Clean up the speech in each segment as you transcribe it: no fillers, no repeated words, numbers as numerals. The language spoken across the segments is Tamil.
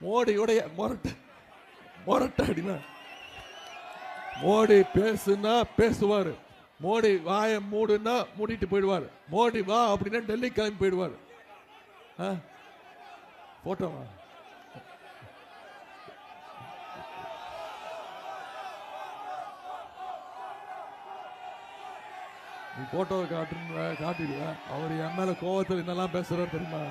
மோடியுடைய மொரட்ட அப்படின்னா மோடி பேசுனா பேசுவார், மோடி வாயை மூடுன்னா மூடிட்டு போயிடுவார், மோடி வா அப்படின்னா டெல்லி கிளம்பி போயிடுவார். போட்டோமா நீ போட்டோவை காட்டிடுவேன். அவர் என் மேல கோவத்தில் என்னெல்லாம் பேசுறாரு தெரியுமா?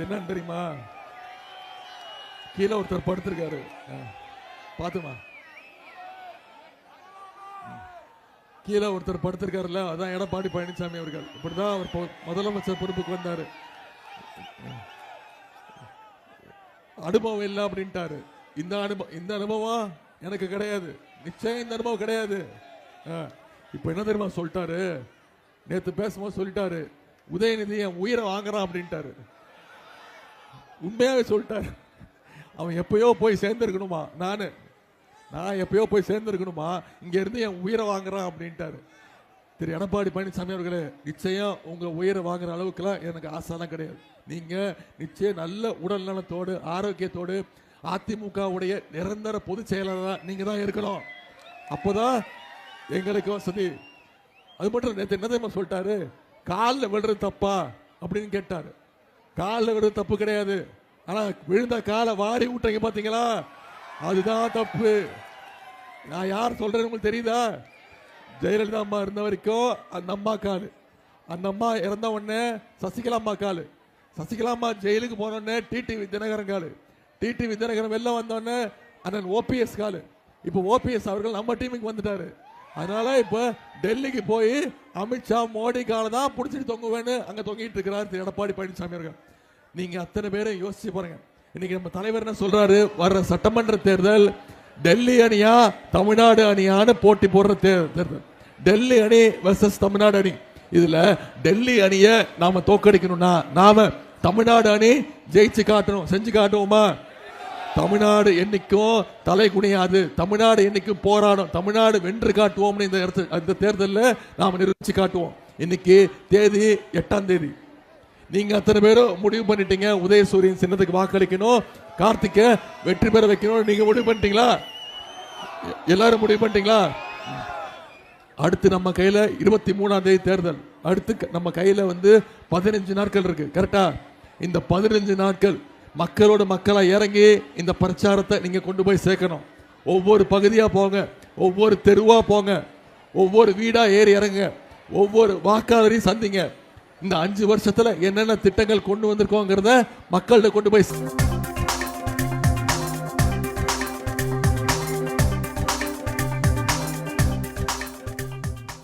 என்னன்னு தெரியுமா? கீழே ஒருத்தர் படுத்திருக்காரு, பாத்துமா? கீழே ஒருத்தர் படுத்திருக்காருல்ல, அதான் எடப்பாடி பழனிசாமி அவர்கள். இப்படிதான் அவர் முதலமைச்சர் பொறுப்புக்கு வந்தாரு. அனுபவம் இல்லை அப்படின்ட்டாரு. இந்த அனுபவம் எனக்கு கிடையாது, நிச்சயம் இந்த அனுபவம் கிடையாது. இப்ப என்ன தெரியுமா சொல்லிட்டாரு? நேத்து பேசும்போது சொல்லிட்டாரு, உதயநிதி என் உயிரை வாங்குறான் அப்படின்ட்டாரு. உண்மையாவே சொல்லிட்டாரு. அவன் எப்பயோ போய் சேர்ந்திருக்கணுமா, நான் எப்பயோ போய் சேர்ந்திருக்கணுமா, இங்க இருந்து என் உயிரை வாங்குறான் அப்படின்ட்டாரு. திரு எடப்பாடி பழனிசாமி அவர்களே, நிச்சயம் உங்க உயிரை வாங்குற அளவுக்குலாம் எனக்கு ஆசைலாம் கிடையாது. நீங்க நிச்சயம் நல்ல உடல் நலத்தோடு ஆரோக்கியத்தோடு அதிமுகவுடைய நிரந்தர பொதுச் செயலாளர் நீங்க தான் இருக்கணும். அப்போதான் எங்களுக்கு வசதி. அது மட்டும் நேற்று என்ன தெரியுமா சொல்லிட்டாரு? காலில் விழுறது தப்பா அப்படின்னு கேட்டாரு. காலில் விழுறது தப்பு கிடையாது, ஆனா விழுந்த காலை வாரி விட்டீங்க பாத்தீங்களா, அதுதான் தப்பு. நான் யார் சொல்றேன்னு உங்களுக்கு தெரியுதா? ஜெயலலிதா அம்மா இருந்த வரைக்கும் அந்த அம்மா காலு, அந்த அம்மா இறந்த உடனே சசிகலா அம்மா காலு, சசிகலா அம்மா ஜெயிலுக்கு போனோடனே டிடிவி தினகரன் காலு, டிடிவி தினகரன் வெளில வந்தோடனே அண்ணன் ஓபிஎஸ் காலு. இப்போ ஓபிஎஸ் அவர்கள் நம்ம டீமுக்கு வந்துட்டாரு. அதனால இப்ப டெல்லிக்கு போய் அமித்ஷா மோடி காலை தான் பிடிச்சிட்டு தொங்குவேன்னு அங்க தொங்கிட்டு இருக்கிறார் திரு எடப்பாடி பழனிசாமி அவர்கள். நீங்க அத்தனை பேரை யோசிச்சு பாருங்க. இன்னைக்கு நம்ம தலைவர் என்ன சொல்றாரு? வர்ற சட்டமன்ற தேர்தல் டெல்லி அணியா தமிழ்நாடு அணியான்னு போட்டி போடுற தேர்தல். டெல்லி அணி வெர்சஸ் தமிழ்நாடு அணி. இதுல டெல்லி அணிய நாம தோக்கடிக்கணும்னா நாம தமிழ்நாடு அணி ஜெயிச்சு காட்டணும். செஞ்சு காட்டுவோமா? தமிழ்நாடு என்னைக்கும் தலை குனியாது, தமிழ்நாடு என்னைக்கும் போராடும், தமிழ்நாடு வென்று காட்டுவோம்னு இந்த தேர்தலில் நாம நிரூபிச்சு காட்டுவோம். இன்னைக்கு தேதி 8ஆம் தேதி. நீங்க அத்தனை பேரும் முடிவு பண்ணிட்டீங்க, உதயசூரியன் சின்னத்துக்கு வாக்களிக்கணும், கார்த்திக்க வெற்றி பெற வைக்கணும். நீங்க முடிவு பண்ணிட்டீங்களா? எல்லாரும் முடிவு பண்ணிட்டீங்களா? அடுத்து நம்ம கையில 23ஆம் தேதி தேர்தல். அடுத்து நம்ம கையில 15 நாட்கள் இருக்கு, கரெக்டா? இந்த 15 நாட்கள் மக்களோட மக்களா இறங்கி இந்த பிரச்சாரத்தை நீங்க கொண்டு போய் சேர்க்கணும். ஒவ்வொரு பகுதியா போங்க, ஒவ்வொரு தெருவா போங்க, ஒவ்வொரு வீடா ஏறி இறங்க, ஒவ்வொரு வாக்காளரையும் சந்திங்க. இந்த 5 வருஷத்துல என்னென்ன திட்டங்கள் கொண்டு வந்திருக்கோங்கிறத மக்கள்கிட்ட கொண்டு போய்